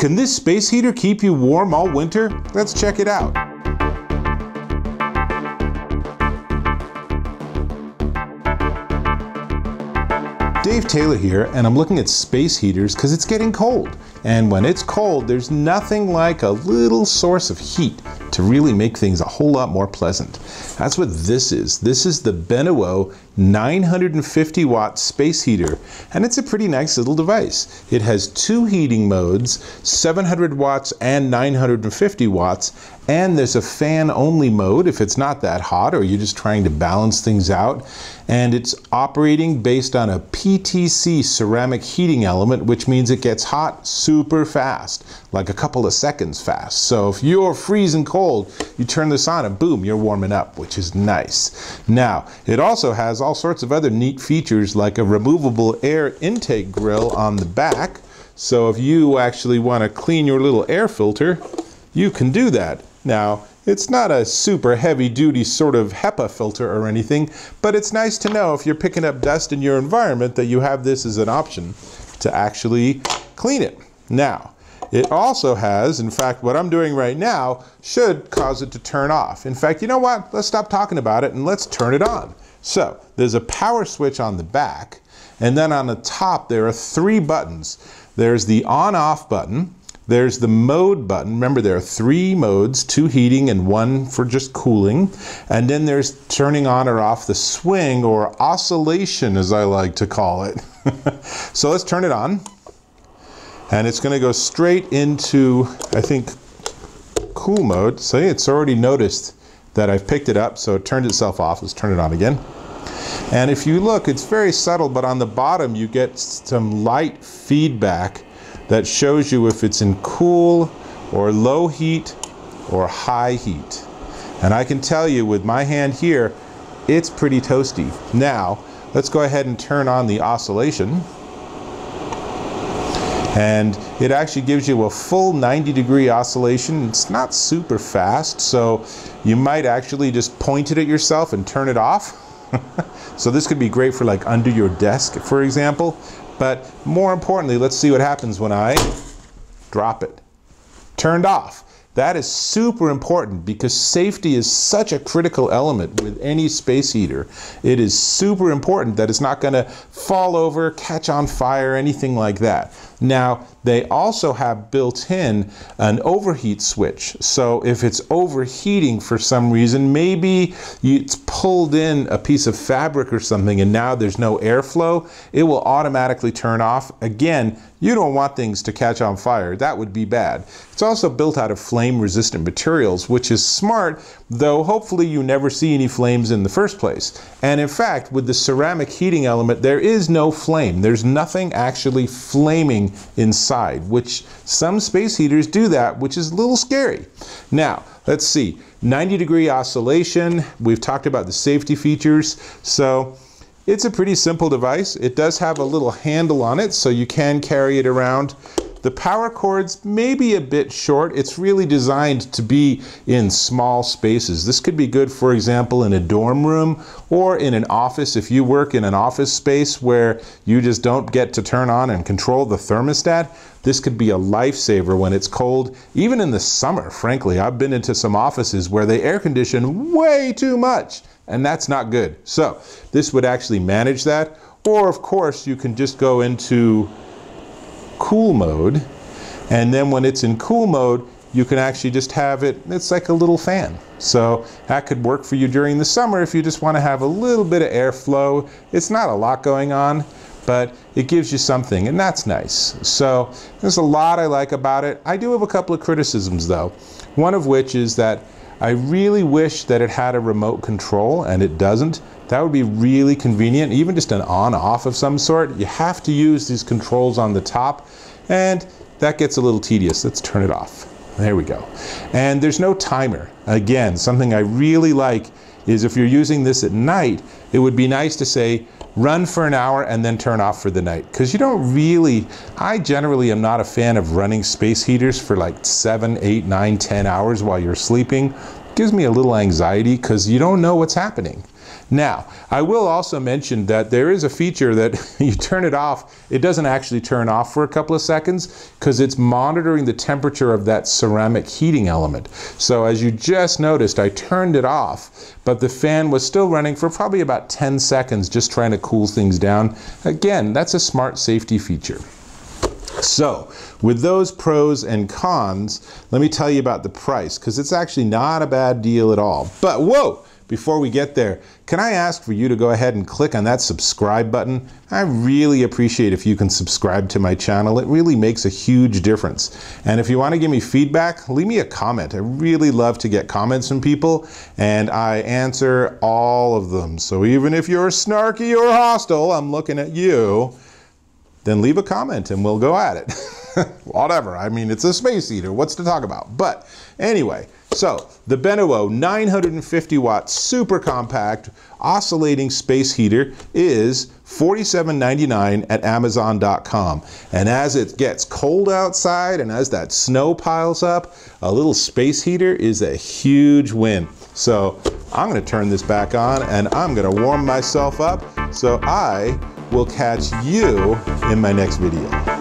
Can this space heater keep you warm all winter? Let's check it out. Dave Taylor here, and I'm looking at space heaters because it's getting cold. And when it's cold, there's nothing like a little source of heat to really make things a whole lot more pleasant. That's what this is. This is the Benuo 950W space heater, and it's a pretty nice little device. It has two heating modes, 700 watts and 950 watts, and there's a fan-only mode if it's not that hot or you're just trying to balance things out. And it's operating based on a PTC ceramic heating element, which means it gets hot super fast, like a couple of seconds fast. So if you're freezing cold, you turn this on and boom, you're warming up, which is nice. Now, it also has all sorts of other neat features like a removable air intake grill on the back. So if you actually want to clean your little air filter, you can do that. Now, it's not a super heavy-duty sort of HEPA filter or anything, but it's nice to know if you're picking up dust in your environment that you have this as an option to actually clean it. Now, it also has, in fact, what I'm doing right now should cause it to turn off. In fact, you know what? Let's stop talking about it and let's turn it on. So, there's a power switch on the back, and then on the top there are three buttons. There's the on-off button. There's the mode button. Remember, there are three modes, two heating and one for just cooling. And then there's turning on or off the swing, or oscillation as I like to call it. So let's turn it on. And it's going to go straight into, I think, cool mode. See, it's already noticed that I've picked it up, so it turned itself off. Let's turn it on again. And if you look, it's very subtle, but on the bottom you get some light feedback that shows you if it's in cool or low heat or high heat. And I can tell you with my hand here, it's pretty toasty. Now, let's go ahead and turn on the oscillation. And it actually gives you a full 90-degree oscillation. It's not super fast, so you might actually just point it at yourself and turn it off. So this could be great for like under your desk, for example. But more importantly, let's see what happens when I drop it. Turned off. That is super important because safety is such a critical element with any space heater. It is super important that it's not going to fall over, catch on fire, anything like that. Now, they also have built in an overheat switch. So if it's overheating for some reason, maybe it's pulled in a piece of fabric or something and now there's no airflow, it will automatically turn off. Again, you don't want things to catch on fire. That would be bad. It's also built out of flame-resistant materials, which is smart, though hopefully you never see any flames in the first place. And in fact, with the ceramic heating element, there is no flame. There's nothing actually flaming inside, which some space heaters do that, which is a little scary. Now, let's see. 90-degree oscillation. We've talked about the safety features. So it's a pretty simple device. It does have a little handle on it, so you can carry it around. The power cord's maybe a bit short. It's really designed to be in small spaces. This could be good, for example, in a dorm room or in an office. If you work in an office space where you just don't get to turn on and control the thermostat, this could be a lifesaver when it's cold. Even in the summer, frankly, I've been into some offices where they air condition way too much, and that's not good. So this would actually manage that. Or of course, you can just go into cool mode, and then when it's in cool mode, you can actually just have it, it's like a little fan. So that could work for you during the summer if you just want to have a little bit of airflow. It's not a lot going on, but it gives you something, and that's nice. So there's a lot I like about it. I do have a couple of criticisms though. One of which is that I really wish that it had a remote control, and it doesn't. That would be really convenient, even just an on-off of some sort. You have to use these controls on the top, and that gets a little tedious. Let's turn it off. There we go. And there's no timer. Again, something I really like is if you're using this at night, it would be nice to say, run for an hour and then turn off for the night. Because you don't really, I generally am not a fan of running space heaters for like 7, 8, 9, 10 hours while you're sleeping. gives me a little anxiety because you don't know what's happening. Now, I will also mention that there is a feature that you turn it off, it doesn't actually turn off for a couple of seconds because it's monitoring the temperature of that ceramic heating element. So as you just noticed, I turned it off, but the fan was still running for probably about 10 seconds just trying to cool things down. Again, that's a smart safety feature. So, with those pros and cons, let me tell you about the price, because it's actually not a bad deal at all. But whoa! Before we get there, can I ask for you to go ahead and click on that subscribe button? I really appreciate if you can subscribe to my channel. It really makes a huge difference. And if you want to give me feedback, leave me a comment. I really love to get comments from people, and I answer all of them. So even if you're snarky or hostile, I'm looking at you, then leave a comment and we'll go at it. Whatever, I mean, it's a space heater, what's to talk about? But anyway, so the Benuo 950 watt super compact oscillating space heater is $47.99 at Amazon.com. And as it gets cold outside and as that snow piles up, a little space heater is a huge win. So I'm gonna turn this back on and I'm gonna warm myself up, so I will catch you in my next video.